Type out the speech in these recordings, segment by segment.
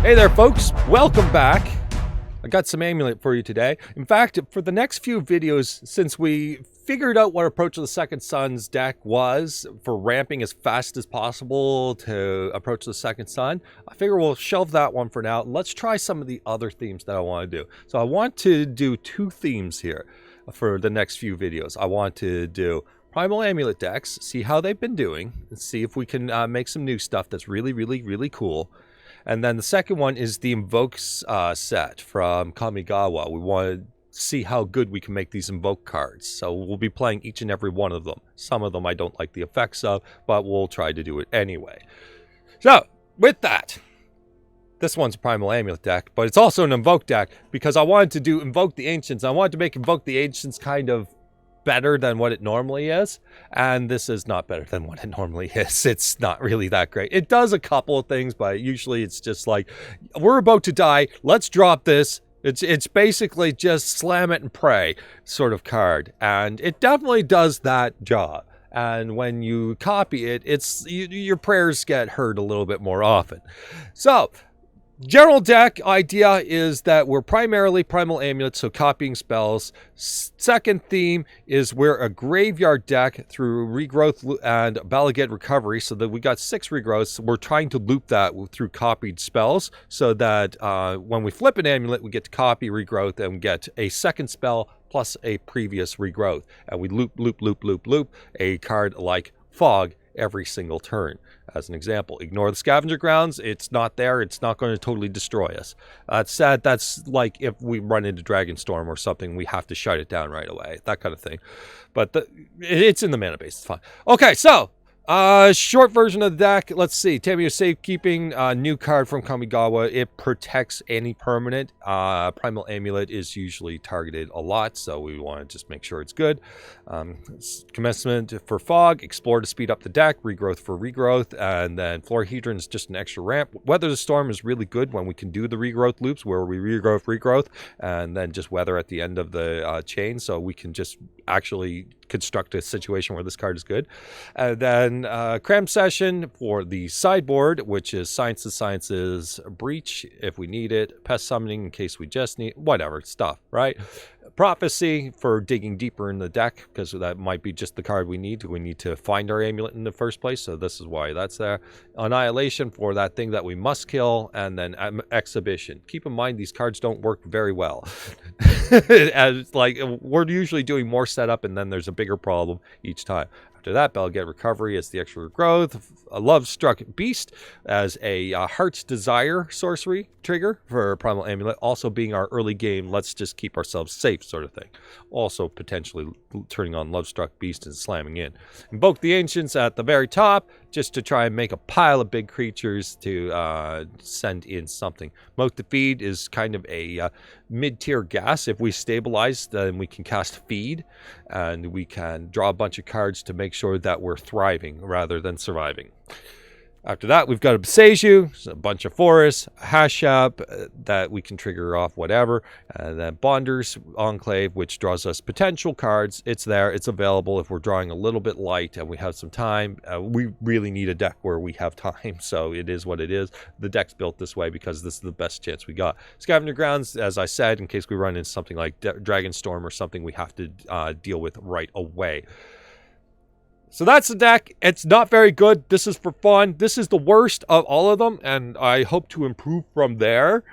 Hey there, folks. Welcome back. I got some amulet for you today. In fact, for the next few videos, since we figured out what Approach of the Second Sun's deck was for ramping as fast as possible to Approach the Second Sun, I figure we'll shelve that one for now. Let's try some of the other themes that I want to do. So I want to do two themes here for the next few videos. I want to do Primal Amulet decks, see how they've been doing, and see if we can make some new stuff that's really cool. And then the second one is the Invoke set from Kamigawa. We want to see how good we can make these Invoke cards. So we'll be playing each and every one of them. Some of them I don't like the effects of, but we'll try to do it anyway. So, with that, this one's a Primal Amulet deck, but it's also an Invoke deck because I wanted to do Invoke the Ancients. I wanted to make Invoke the Ancients kind of better than what it normally is, and this is not better than what it normally is. It's not really that great. It does a couple of things, but usually it's just like, we're about to die, let's drop this. It's basically just slam it and pray sort of card, and it definitely does that job. And when you copy it, your prayers get heard a little bit more often. So general deck idea is that we're primarily Primal Amulet, so copying spells. Second theme is we're a graveyard deck through Regrowth and Bala Ged Recovery, so that we got 6 Regrowths. We're trying to loop that through copied spells, so that when we flip an amulet, we get to copy Regrowth and get a second spell plus a previous Regrowth. And we loop a card like Fog every single turn. As an example, ignore the Scavenger Grounds. It's not there. It's not going to totally destroy us. That's sad. That's like if we run into Dragonstorm or something, we have to shut it down right away. That kind of thing. But it's in the mana base. It's fine. Okay, so short version of the deck. Let's see. Tamiyo Safekeeping, new card from Kamigawa. It protects any permanent. Primal Amulet is usually targeted a lot, so we want to just make sure it's good. Commencement for Fog, explore to speed up the deck, Regrowth for Regrowth, and then Florahedron is just an extra ramp. Weather the Storm is really good when we can do the Regrowth loops where we Regrowth, and then just Weather at the end of the chain, so we can just actually construct a situation where this card is good. And then Cram Session for the sideboard, which is Sciences, Breach if we need it, Pest Summoning in case we just need, whatever stuff, right? Prophecy for digging deeper in the deck, because that might be just the card we need. We need to find our amulet in the first place, so this is why that's there. Annihilation for that thing that we must kill, and then Exhibition. Keep in mind, these cards don't work very well. As like, we're usually doing more setup, and then there's a bigger problem each time. After that, Bala Ged Recovery as the extra growth. A Lovestruck Beast as a Heart's Desire sorcery trigger for Primal Amulet. Also being our early game, let's just keep ourselves safe sort of thing. Also potentially turning on Lovestruck Beast and slamming in. Invoke the Ancients at the very top, just to try and make a pile of big creatures to send in something. Moat the Feed is kind of a mid-tier gas. If we stabilize, then we can cast Feed, and we can draw a bunch of cards to make sure that we're thriving rather than surviving. After that, we've got a Boseiju, a bunch of forests, Hashep that we can trigger off whatever, and then Bonders Enclave, which draws us potential cards. It's there, it's available if we're drawing a little bit light and we have some time. We really need a deck where we have time, so it is what it is. The deck's built this way because this is the best chance we got. Scavenger Grounds, as I said, in case we run into something like Dragonstorm or something we have to deal with right away. So that's the deck. It's not very good. This is for fun. This is the worst of all of them, and I hope to improve from there.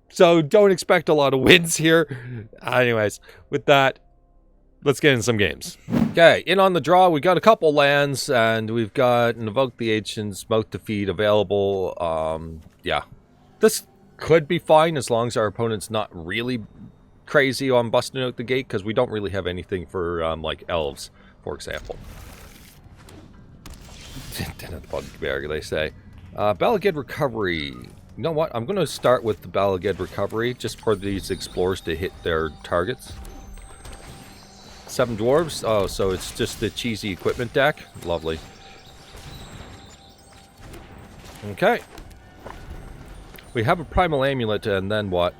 So don't expect a lot of wins here. Anyways, with that, let's get in some games. Okay, in on the draw, we got a couple lands, and we've got Invoke the Ancients, Moat the Feed available. Yeah, this could be fine as long as our opponent's not really crazy on busting out the gate, because we don't really have anything for like elves, for example. Den of the Bugbear, they say. Bala Ged Recovery. You know what? I'm going to start with the Bala Ged Recovery just for these explorers to hit their targets. 7 dwarves. Oh, so it's just the cheesy equipment deck. Lovely. Okay. We have a Primal Amulet, and then what?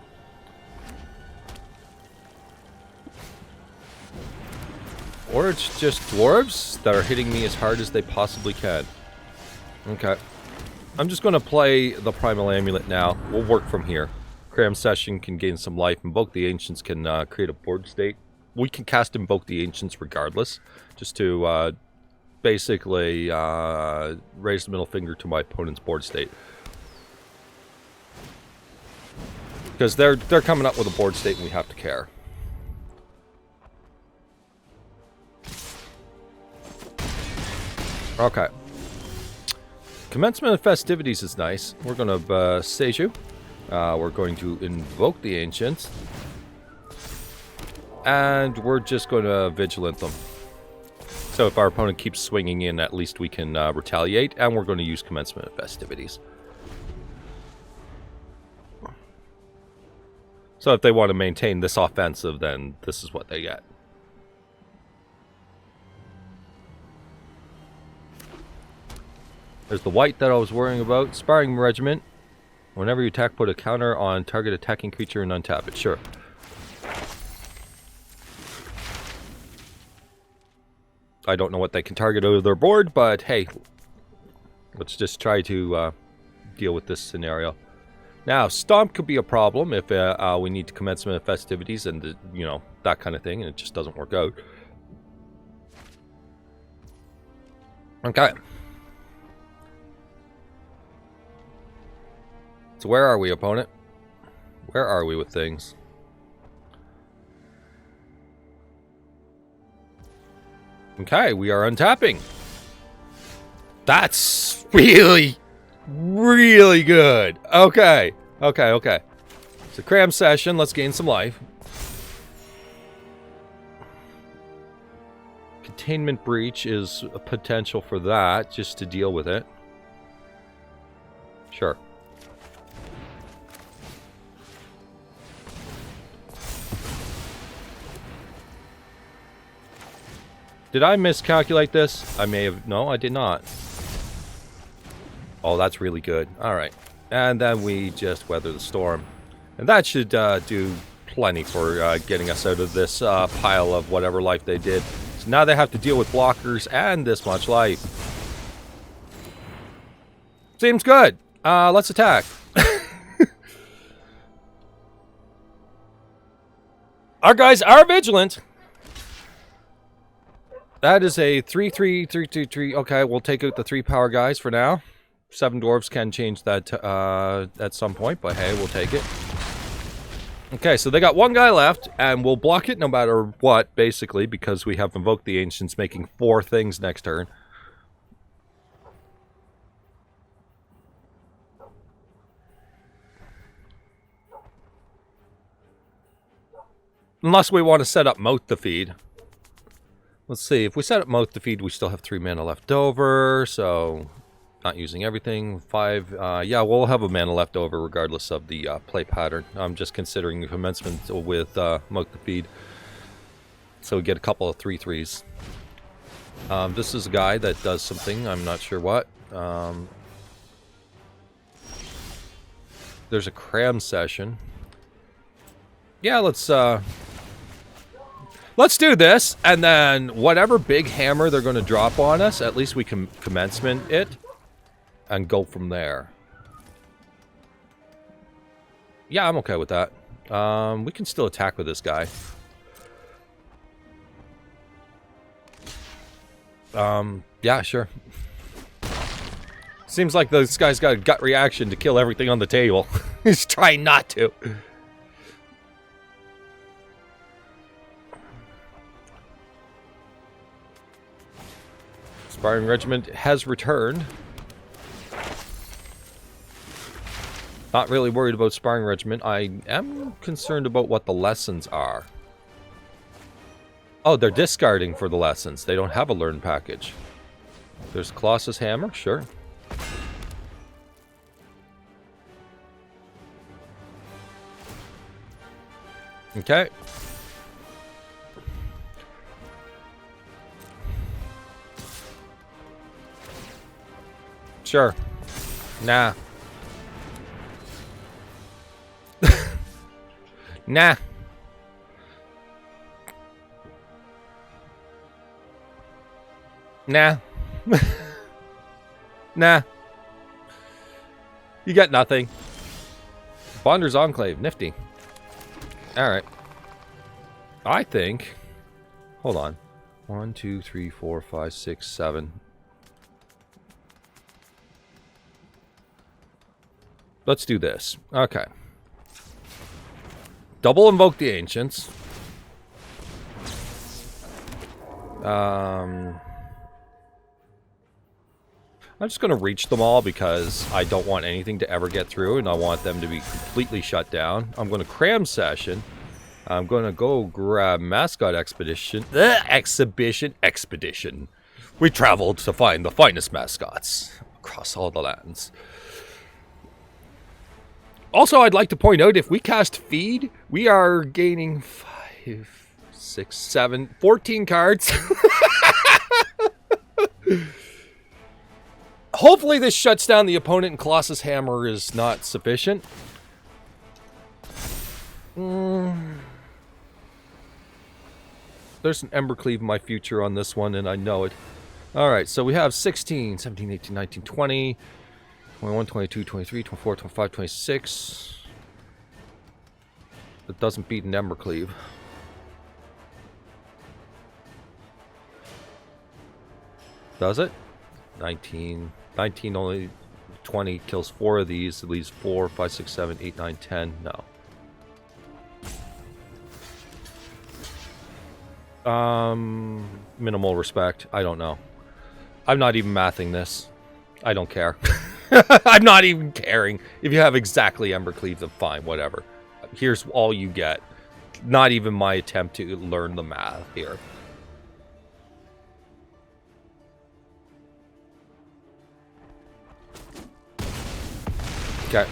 Or it's just dwarves that are hitting me as hard as they possibly can. Okay. I'm just going to play the Primal Amulet now. We'll work from here. Cram Session can gain some life. Invoke the Ancients can create a board state. We can cast Invoke the Ancients regardless, just to basically raise the middle finger to my opponent's board state. Because they're coming up with a board state and we have to care. Okay. Commencement of Festivities is nice. We're going to Boseiju. We're going to Invoke the Ancients. And we're just going to Vigilant them. So if our opponent keeps swinging in, at least we can retaliate. And we're going to use Commencement of Festivities. So if they want to maintain this offensive, then this is what they get. There's the white that I was worrying about. Sparring Regiment. Whenever you attack, put a counter on target attacking creature and untap it. Sure. I don't know what they can target out of their board, but hey. Let's just try to deal with this scenario. Now, Stomp could be a problem if we need to Commencement of Festivities and, you know, that kind of thing, and it just doesn't work out. Okay. So where are we, opponent? Where are we with things? Okay, we are untapping. That's really, really good. Okay, okay. So Cram Session, let's gain some life. Containment Breach is a potential for that, just to deal with it. Sure. Did I miscalculate this? I may have... No, I did not. Oh, that's really good. Alright. And then we just weather the storm. And that should do plenty for getting us out of this pile of whatever life they did. So now they have to deal with blockers and this much life. Seems good. Let's attack. Our guys are vigilant. That is a 3/3, 3/3. Okay, we'll take out the 3 power guys for now. 7 dwarves can change that at some point, but hey, we'll take it. Okay, so they got 1 guy left, and we'll block it no matter what, basically, because we have Invoked the Ancients making 4 things next turn. Unless we want to set up Moat the Feed. Let's see, if we set up Moat the Feed, we still have 3 mana left over, so not using everything. 5, yeah, we'll have a mana left over regardless of the play pattern. I'm just considering Commencement with Moat the Feed. So we get a couple of 3/3s. This is a guy that does something, I'm not sure what. There's a Cram Session. Yeah, let's do this, and then whatever big hammer they're going to drop on us, at least we can Commencement it and go from there. Yeah, I'm okay with that. We can still attack with this guy. Yeah, sure. Seems like this guy's got a gut reaction to kill everything on the table. He's trying not to. Sparring Regiment has returned. Not really worried about Sparring Regiment. I am concerned about what the lessons are. Oh, they're discarding for the lessons. They don't have a learn package. There's Colossus Hammer, sure. Okay. Sure. Nah. Nah. Nah. Nah. You get nothing. Bonders Enclave, nifty. Alright. I think... Hold on. 1, 2, 3, 4, 5, 6, 7. Let's do this. Okay. Double Invoke the Ancients. I'm just going to reach them all because I don't want anything to ever get through, and I want them to be completely shut down. I'm going to Cram Session. I'm going to go grab Mascot Expedition. Expedition. We traveled to find the finest mascots across all the lands. Also, I'd like to point out, if we cast Feed, we are gaining 5, 6, 7, 14 cards. Hopefully this shuts down the opponent and Colossus Hammer is not sufficient. There's an Embercleave in my future on this one, and I know it. Alright, so we have 16, 17, 18, 19, 20, 21, 22, 23, 24, 25, 26. That doesn't beat an Embercleave. Does it? 19. 19 only. 20 kills 4 of these. It leaves 4, 5, 6, 7, 8, 9, 10. No. Minimal respect. I don't know. I'm not even mathing this. I don't care. I'm not even caring. If you have exactly Embercleave, then fine, whatever. Here's all you get. Not even my attempt to learn the math here. Okay.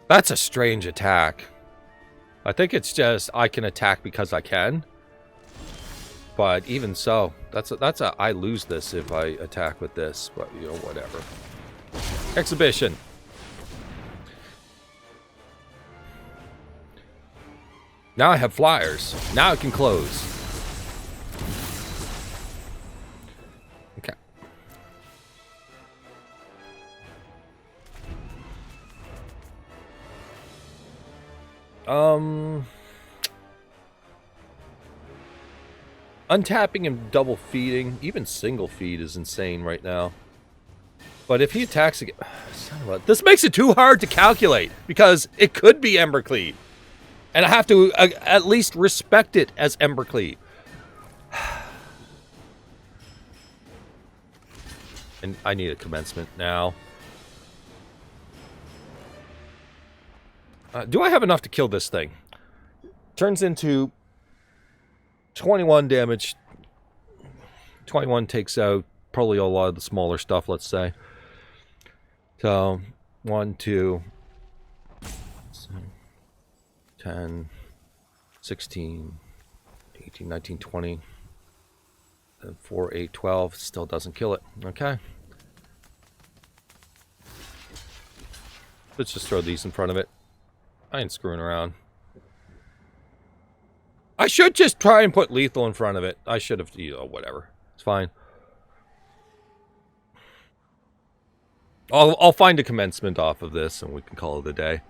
That's a strange attack. I think it's just I can attack because I can. But even so, that's a I lose this if I attack with this, but you know, whatever. Exhibition. Now I have flyers. Now I can close. Okay. Untapping and double feeding, even single feed is insane right now. But if he attacks again, this makes it too hard to calculate because it could be Embercleave, and I have to at least respect it as Embercleave. And I need a commencement now. Do I have enough to kill this thing? Turns into 21 damage. 21 takes out probably a lot of the smaller stuff, let's say. So, 1, 2, 10, 16, 18, 19, 20, 4, 8, 12. Still doesn't kill it. Okay. Let's just throw these in front of it. I ain't screwing around. I should just try and put lethal in front of it. I should have, you know, whatever. It's fine. I'll find a commencement off of this and we can call it a day.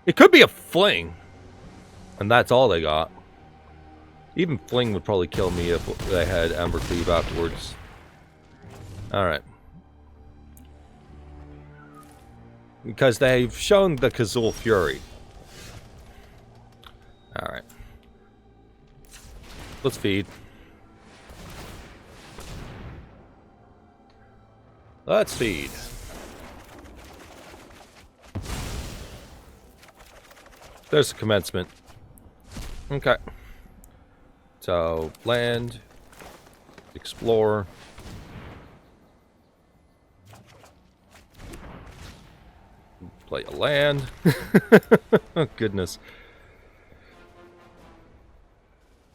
It could be a fling. And that's all they got. Even fling would probably kill me if they had Embercleave afterwards. Alright. Because they've shown the Kazul Fury. Alright. Let's feed. Let's feed. There's a commencement. Okay. So, land. Explore. Play a land. Oh, goodness.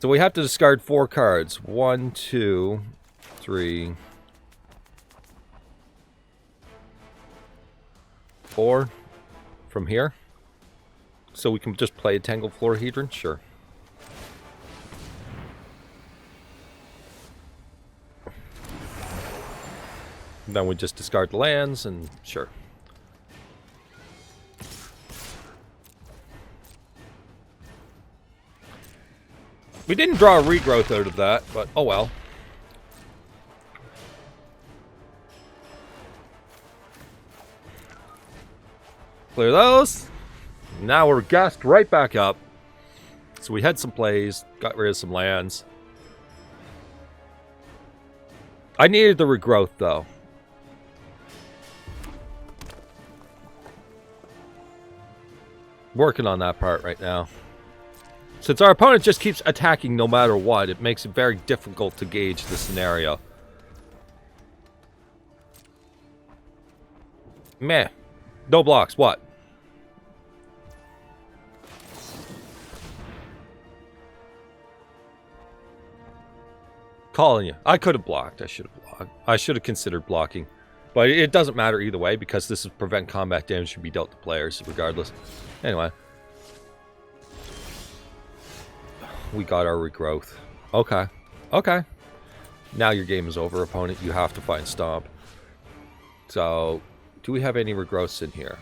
So we have to discard 4 cards. 1, 2, 3, 4 from here. So we can just play a Tangled Florahedron? Sure. Then we just discard the lands and sure. We didn't draw a regrowth out of that, but oh well. Clear those. Now we're gassed right back up. So we had some plays, got rid of some lands. I needed the regrowth though. Working on that part right now. Since our opponent just keeps attacking no matter what, it makes it very difficult to gauge the scenario. Meh. No blocks. What? Calling you. I could have blocked. I should have blocked. I should have considered blocking. But it doesn't matter either way because this is prevent combat damage to be dealt to players regardless. Anyway. We got our regrowth. Okay. Okay. Now your game is over, opponent. You have to find Stomp. So, do we have any regrowths in here?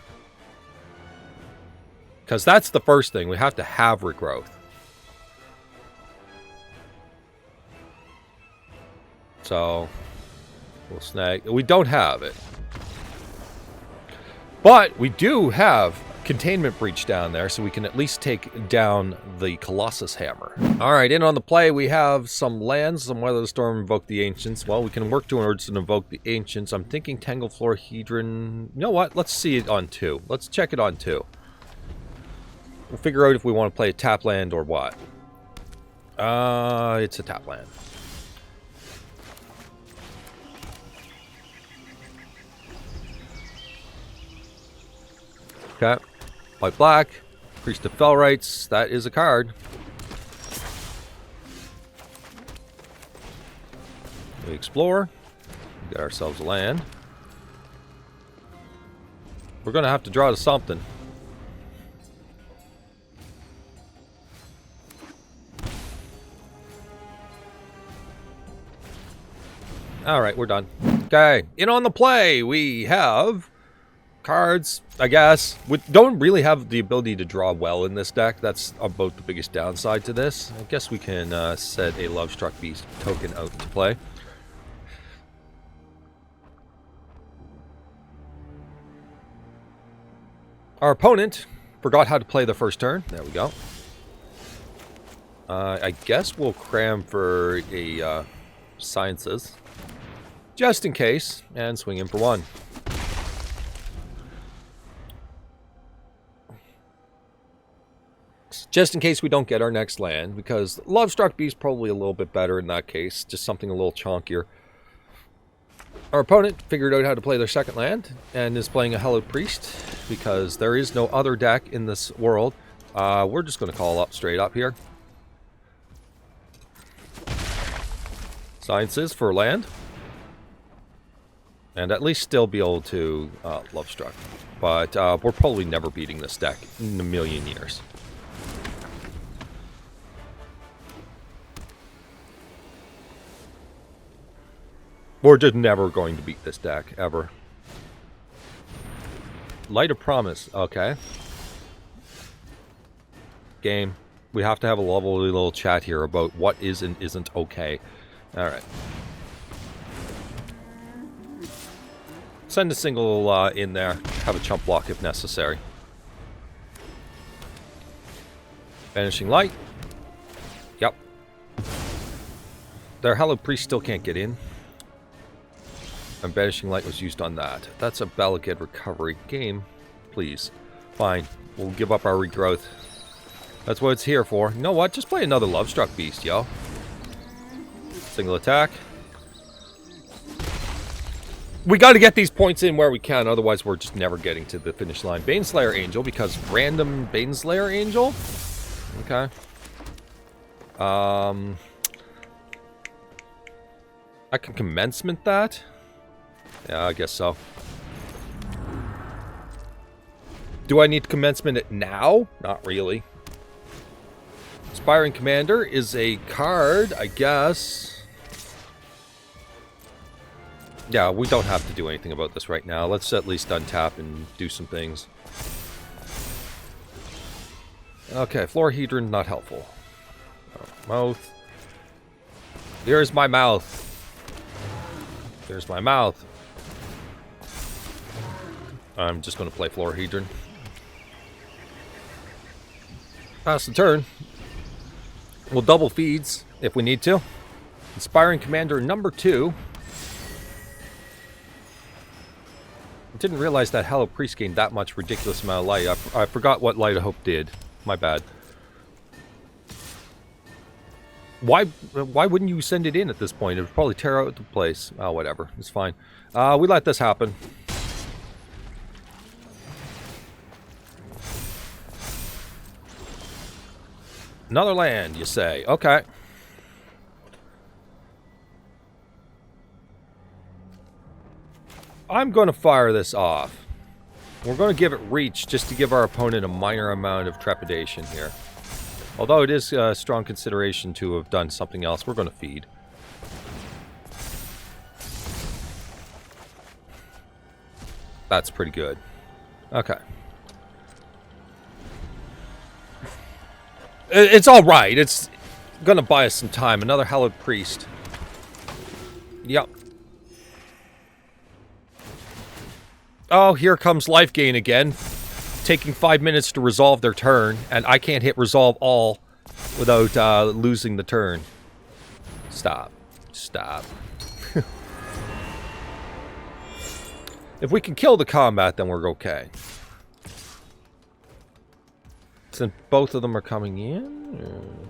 Because that's the first thing. We have to have regrowth. So, we'll snag. We don't have it. But we do have Containment Breach down there, so we can at least take down the Colossus Hammer. Alright, in on the play, we have some lands, some Weather the Storm, Invoke the Ancients. Well, we can work towards and Invoke the Ancients. I'm thinking Tangled Florahedron. You know what? Let's see it on 2. Let's check it on 2. We'll figure out if we want to play a tap land or what. It's a tap land. Okay. White black. Priest of Felrights. That is a card. We explore. Get ourselves a land. We're going to have to draw to something. Alright, we're done. Okay, in on the play, we have cards, I guess. We don't really have the ability to draw well in this deck. That's about the biggest downside to this. I guess we can set a Lovestruck Beast token out to play. Our opponent forgot how to play the first turn. There we go. I guess we'll cram for a Sciences. Just in case, and swing in for 1. Just in case we don't get our next land, because Lovestruck Beast probably a little bit better in that case, just something a little chonkier. Our opponent figured out how to play their second land, and is playing a Hallowed Priest, because there is no other deck in this world. We're just going to call up straight up here. Sciences for land. And at least still be able to Lovestruck. But we're probably never beating this deck in a million years. We're just never going to beat this deck, ever. Light of Promise, okay. Game. We have to have a lovely little chat here about what is and isn't okay. Alright. Send a single in there. Have a chump block if necessary. Vanishing Light. Yep. Their Hallowed Priest still can't get in. And Vanishing Light was used on that. That's a Bala Ged Recovery. Game, please. Fine. We'll give up our regrowth. That's what it's here for. You know what? Just play another Lovestruck Beast, yo. Single attack. We got to get these points in where we can, otherwise we're just never getting to the finish line. Baneslayer Angel, because random Baneslayer Angel? Okay. I can Commencement that? Yeah, I guess so. Do I need to Commencement it now? Not really. Inspiring Commander is a card, I guess. Yeah, we don't have to do anything about this right now. Let's at least untap and do some things. Okay, Florahedron, not helpful. Oh, mouth. Here's my mouth. There's my mouth. I'm just going to play Florahedron. Pass the turn. We'll double feeds if we need to. Inspiring Commander number 2. Didn't realize that Hallow Priest gained that much ridiculous amount of light. I forgot what Light of Hope did. My bad. Why wouldn't you send it in at this point? It would probably tear out the place. Oh, whatever. It's fine. We let this happen. Another land, you say. Okay. I'm going to fire this off. We're going to give it reach just to give our opponent a minor amount of trepidation here. Although it is a strong consideration to have done something else, we're going to feed. That's pretty good. Okay. It's alright. It's going to buy us some time. Another Hallowed Priest. Yep. Oh, here comes life gain again. Taking 5 minutes to resolve their turn, and I can't hit resolve all without losing the turn. Stop. Stop. If we can kill the combat, then we're okay. Since both of them are coming in?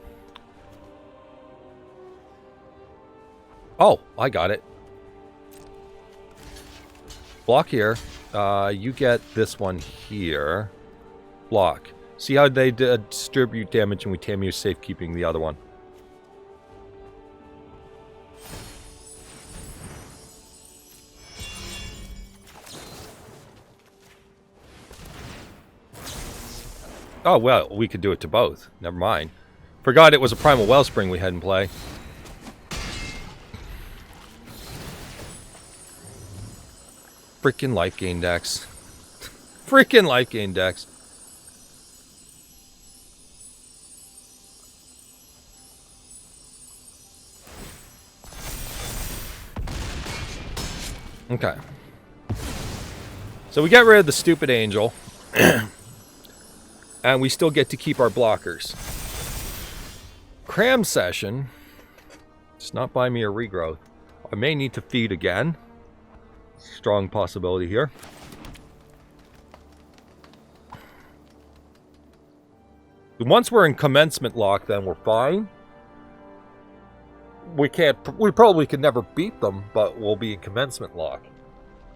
Oh, I got it. Block here. You get this one here. Block. See how they distribute damage and we Tamiyo Safekeeping the other one. Oh, well, we could do it to both. Never mind. Forgot it was a Primal Wellspring we had in play. Freaking life gain decks. Freaking life gain decks. Okay. So we get rid of the stupid angel. And we still get to keep our blockers. Cram Session. It's not buy me a regrowth. I may need to feed again. Strong possibility here. Once we're in commencement lock, then we're fine. We probably could never beat them, but we'll be in commencement lock.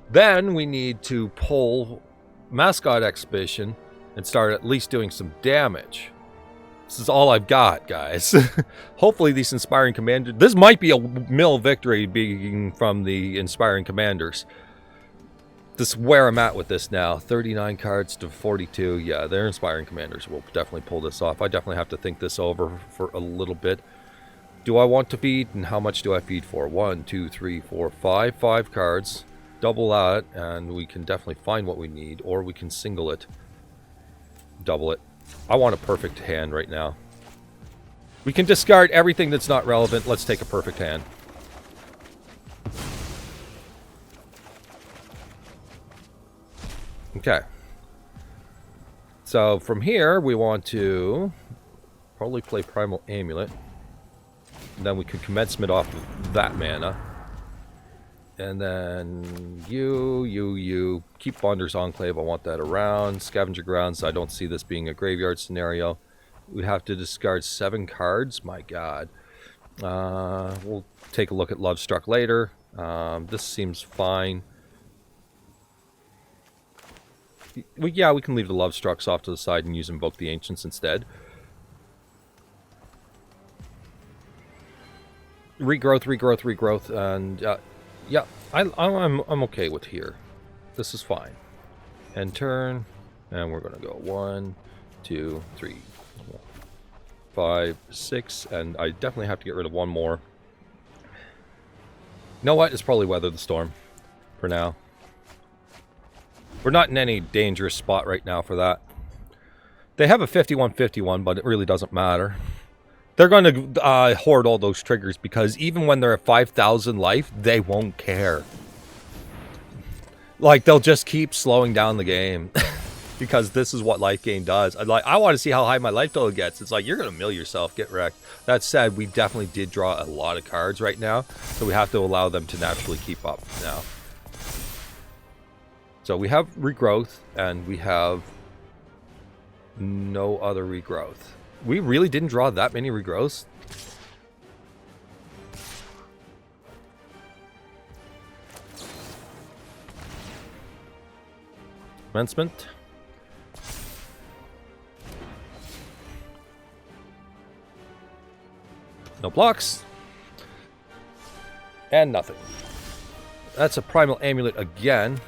Then we need to pull Mascot Exhibition and start at least doing some damage. This is all I've got, guys. Hopefully these Inspiring Commanders... This might be a mill victory being from the Inspiring Commanders. This is where I'm at with this now. 39 cards to 42. Yeah, they're Inspiring Commanders. We'll definitely pull this off. I definitely have to think this over for a little bit. Do I want to feed? And how much do I feed for? 1, 2, 3, 4, 5. 5 cards. Double that, and we can definitely find what we need. Or we can single it. Double it. I want a perfect hand right now. We can discard everything that's not relevant. Let's take a perfect hand. Okay. So from here, we want to probably play Primal Amulet. And then we could commencement off of that mana. And then you keep Bonders Enclave. I want that around. Scavenger Grounds. I don't see this being a graveyard scenario. We'd have to discard 7 cards. My God. We'll take a look at Lovestruck later. This seems fine. Yeah, we can leave the Lovestrucks off to the side and use Invoke the Ancients instead. Regrowth, and yeah, I'm okay with here. This is fine. End turn, and we're gonna go 1, 2, 3, 4, 5, 6, and I definitely have to get rid of one more. You know what? It's probably Weather the Storm. for now. We're not in any dangerous spot right now for that. They have a 51-51, but it really doesn't matter. They're going to hoard all those triggers because even when they're at 5,000 life, they won't care. Like, they'll just keep slowing down the game. Because this is what life gain does. I want to see how high my life total gets. It's like, you're going to mill yourself, get wrecked. That said, we definitely did draw a lot of cards right now. So we have to allow them to naturally keep up now. So we have Regrowth, and we have no other Regrowth. We really didn't draw that many Regrowths. Commencement. No blocks. And nothing. That's a Primal Amulet again.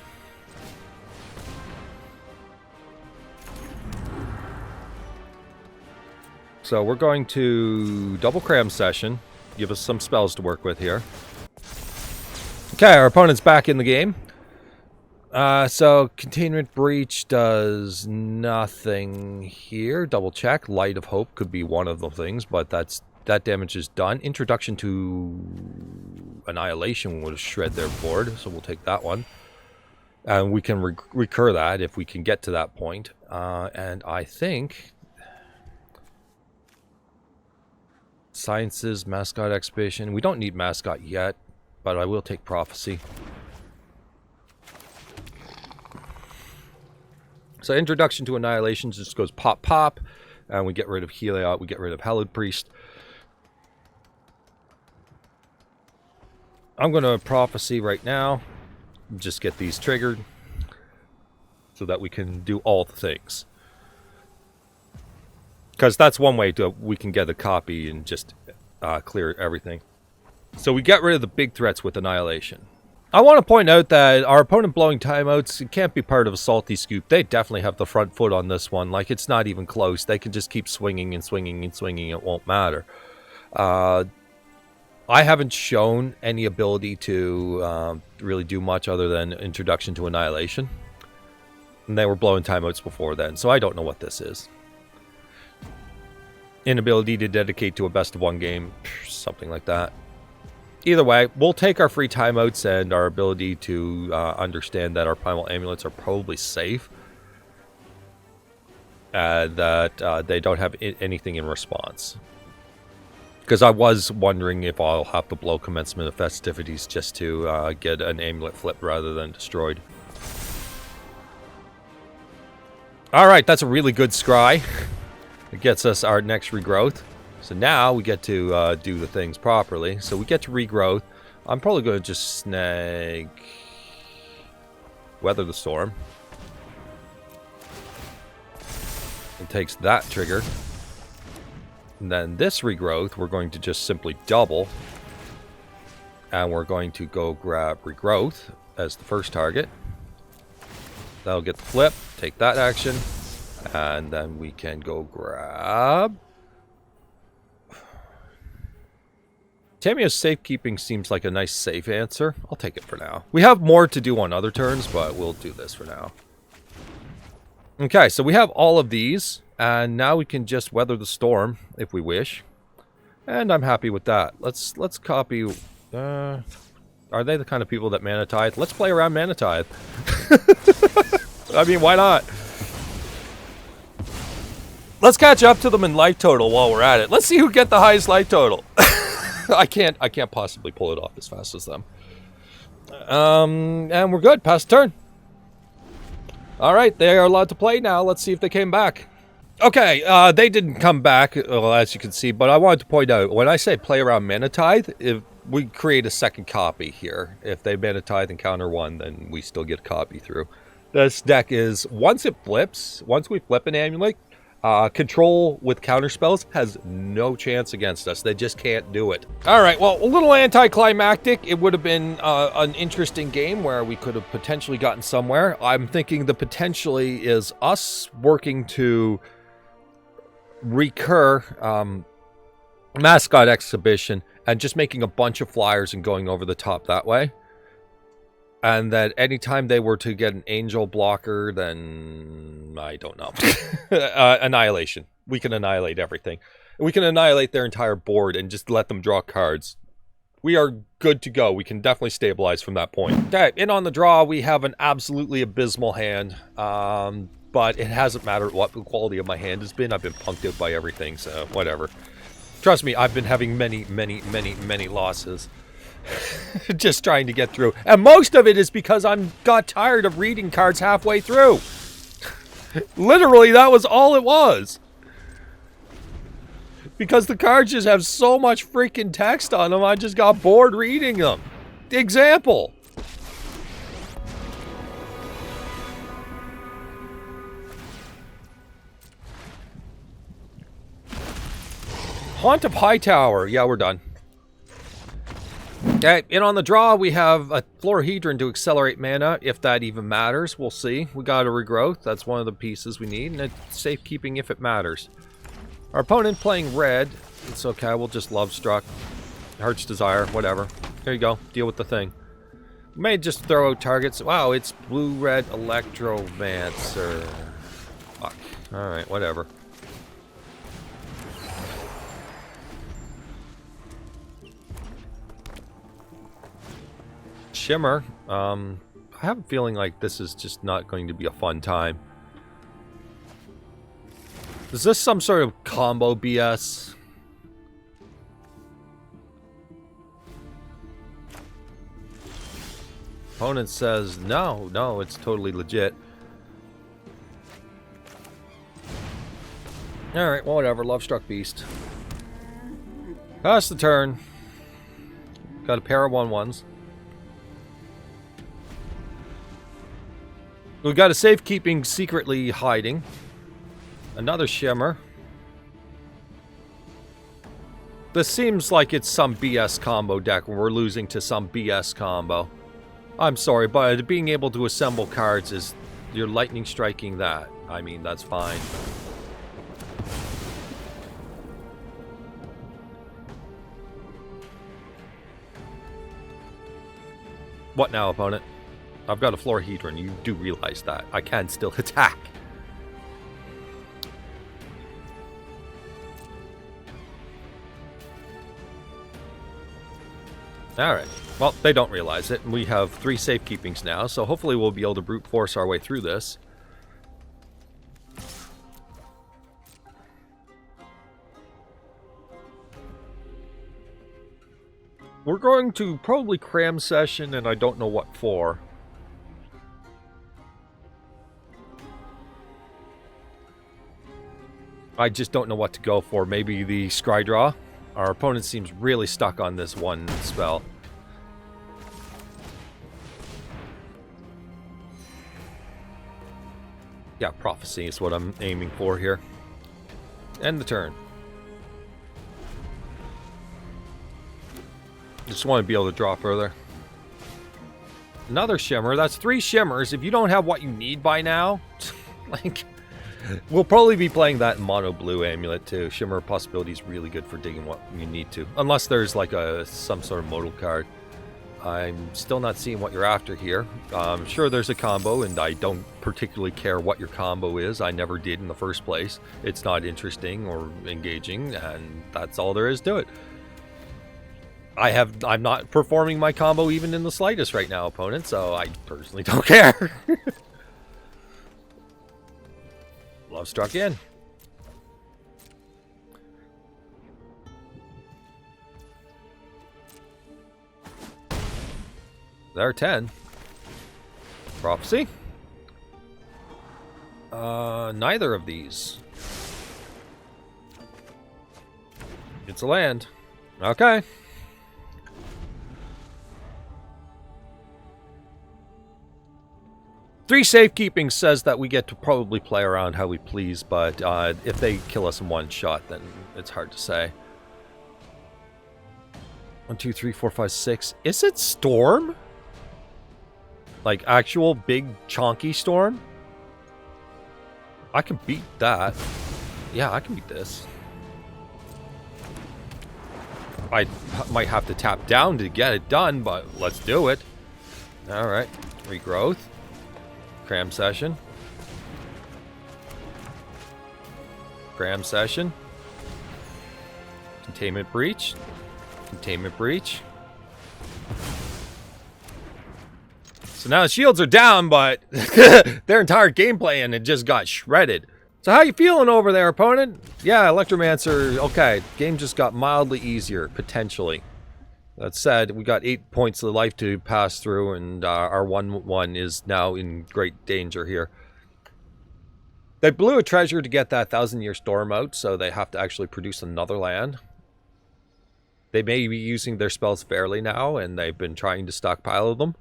So we're going to double Cram Session. Give us some spells to work with here. Okay, our opponent's back in the game. So Containment Breach does nothing here. Double check. Light of Hope could be one of the things, but that damage is done. Introduction to Annihilation would shred their board, so we'll take that one. And we can recur that if we can get to that point. And I think Sciences, Mascot Exhibition. We don't need Mascot yet, but I will take Prophecy. So Introduction to Annihilation just goes pop, pop. And we get rid of Heliot, we get rid of Hallowed Priest. I'm going to Prophecy right now. Just get these triggered. So that we can do all the things. Because that's one way we can get a copy and just clear everything. So we get rid of the big threats with Annihilation. I want to point out that our opponent blowing timeouts, it can't be part of a salty scoop. They definitely have the front foot on this one. Like, it's not even close. They can just keep swinging and swinging and swinging. It won't matter. I haven't shown any ability to really do much other than Introduction to Annihilation. And they were blowing timeouts before then, so I don't know what this is. Inability to dedicate to a best of one game, something like that. Either way, we'll take our free timeouts and our ability to understand that our Primal Amulets are probably safe. That they don't have anything in response. Because I was wondering if I'll have to blow Commencement of Festivities just to get an amulet flipped rather than destroyed. Alright, that's a really good scry. It gets us our next Regrowth. So now we get to do the things properly. So we get to Regrowth. I'm probably going to just snag Weather the Storm. It takes that trigger. And then this Regrowth, we're going to just simply double. And we're going to go grab Regrowth as the first target. That'll get the flip. Take that action. And then we can go grab... Tamiyo's Safekeeping seems like a nice safe answer. I'll take it for now. We have more to do on other turns, but we'll do this for now. Okay, so we have all of these. And now we can just Weather the Storm, if we wish. And I'm happy with that. Let's copy... are they the kind of people that Mana Tithe? Let's play around Mana Tithe. I mean, why not? Let's catch up to them in life total while we're at it. Let's see who get the highest life total. I can't possibly pull it off as fast as them. And we're good. Pass turn. All right, they are allowed to play now. Let's see if they came back. Okay, they didn't come back, well, as you can see, but I wanted to point out, when I say play around Mana Tithe, if we create a second copy here. If they Mana Tithe and counter one, then we still get a copy through. This deck is, once it flips, once we flip an amulet, control with counter spells has no chance against us. They just can't do it. All right, well, a little anticlimactic. It would have been an interesting game where we could have potentially gotten somewhere. I'm thinking the potentially is us working to recur Mascot Exhibition and just making a bunch of flyers and going over the top that way. And that anytime they were to get an angel blocker, then I don't know. Annihilation. We can annihilate everything. We can annihilate their entire board and just let them draw cards. We are good to go. We can definitely stabilize from that point. Okay, in on the draw, we have an absolutely abysmal hand. But it hasn't mattered what the quality of my hand has been. I've been punked out by everything, so whatever. Trust me, I've been having many losses. Just trying to get through. And most of it is because I'm got tired of reading cards halfway through. Literally, that was all it was. Because the cards just have so much freaking text on them, I just got bored reading them. Example. Haunt of Hightower. Yeah, we're done. Okay, in on the draw, we have a Florahedron to accelerate mana, if that even matters. We'll see. We got a Regrowth. That's one of the pieces we need, and it's Safekeeping if it matters. Our opponent playing red. It's okay. We'll just Lovestruck. Heart's Desire. Whatever. Here you go. Deal with the thing. We may just throw out targets. Wow, it's blue-red Electromancer. Fuck. Alright, whatever. Shimmer. I have a feeling like this is just not going to be a fun time. Is this some sort of combo BS? Opponent says no, it's totally legit. Alright, well, whatever. Lovestruck Beast. Pass the turn. Got a pair of 1/1s. We got a Safekeeping secretly hiding. Another Shimmer. This seems like it's some BS combo deck where we're losing to some BS combo. I'm sorry, but being able to assemble cards is... You're lightning striking that. I mean, that's fine. What now, opponent? I've got a Florahedron. You do realize that. I can still attack. Alright. Well, they don't realize it. We have 3 Safekeepings now, so hopefully we'll be able to brute force our way through this. We're going to probably Cram Session, and I don't know what for. I just don't know what to go for. Maybe the Scry Draw. Our opponent seems really stuck on this one spell. Yeah, Prophecy is what I'm aiming for here. End the turn. Just want to be able to draw further. Another Shimmer. That's 3 Shimmers. If you don't have what you need by now, like... We'll probably be playing that in mono blue amulet too. Shimmer possibility is really good for digging what you need to. Unless there's like some sort of modal card. I'm still not seeing what you're after here. I'm sure there's a combo, and I don't particularly care what your combo is. I never did in the first place. It's not interesting or engaging, and that's all there is to it. I'm not performing my combo even in the slightest right now, opponent, so I personally don't care. Lovestruck in. There, 10. Prophecy. Neither of these. It's a land. Okay. Three Safekeeping says that we get to probably play around how we please, but if they kill us in one shot, then it's hard to say. 1, 2, 3, 4, 5, 6. Is it Storm? Like actual big chonky Storm? I can beat that. Yeah, I can beat this. I might have to tap down to get it done, but let's do it. All right. Regrowth. Cram Session. Cram Session. Containment Breach. Containment Breach. So now the shields are down, but their entire gameplay and it just got shredded. So how you feeling over there, opponent? Yeah, Electromancer, okay. Game just got mildly easier, potentially. That said, we got 8 points of life to pass through, and our 1/1 is now in great danger here. They blew a treasure to get that 1,000-year storm out, so they have to actually produce another land. They may be using their spells fairly now, and they've been trying to stockpile them.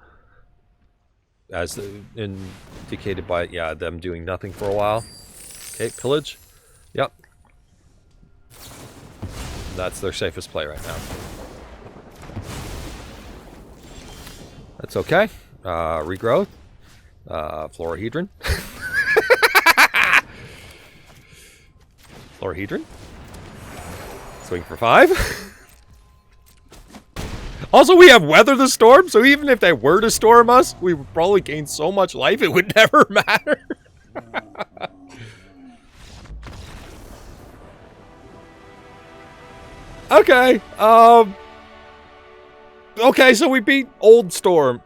As indicated by, yeah, them doing nothing for a while. Okay, pillage. Yep. That's their safest play right now. That's okay. Regrowth. Florahedron. Florahedron. Swing for 5. Also, we have Weather the Storm, so even if they were to storm us, we would probably gain so much life it would never matter. Okay, okay, so we beat Old Storm.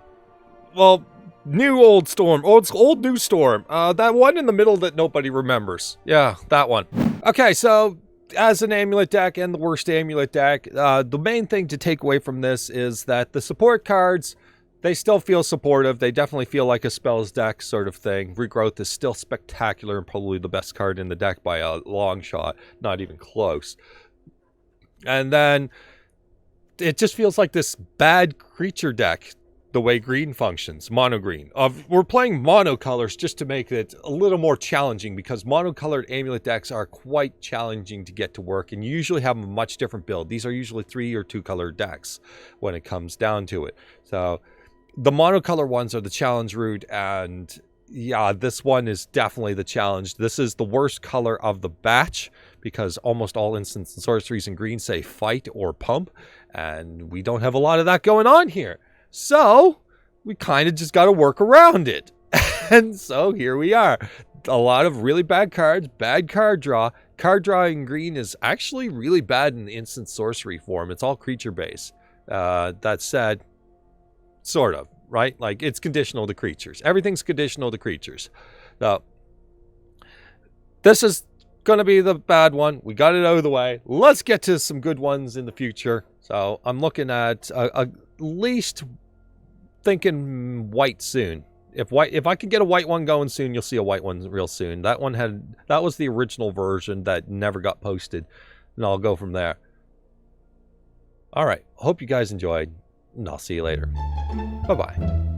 Well, new Old Storm. Old new Storm. That one in the middle that nobody remembers. Yeah, that one. Okay, so as an amulet deck and the worst amulet deck, the main thing to take away from this is that the support cards, they still feel supportive. They definitely feel like a spells deck sort of thing. Regrowth is still spectacular and probably the best card in the deck by a long shot. Not even close. And then it just feels like this bad creature deck, the way green functions, mono green. We're playing monocolors just to make it a little more challenging, because monocolored amulet decks are quite challenging to get to work, and you usually have a much different build. These are usually 3 or 2 color decks when it comes down to it. So the monocolor ones are the challenge route, and yeah, this one is definitely the challenge. This is the worst color of the batch, because almost all instants and sorceries in green say fight or pump, and we don't have a lot of that going on here. So we kind of just got to work around it. And so here we are. A lot of really bad cards, bad card draw. Card draw in green is actually really bad in the instant sorcery form. It's all creature based. That said, sort of, right? Like, it's conditional to creatures. Everything's conditional to creatures. So this is going to be the bad one. We got it out of the way. Let's get to some good ones in the future. So I'm looking at at least thinking white soon. If I can get a white one going soon, you'll see a white one real soon. That was the original version that never got posted, and I'll go from there. All right. Hope you guys enjoyed, and I'll see you later. Bye-bye.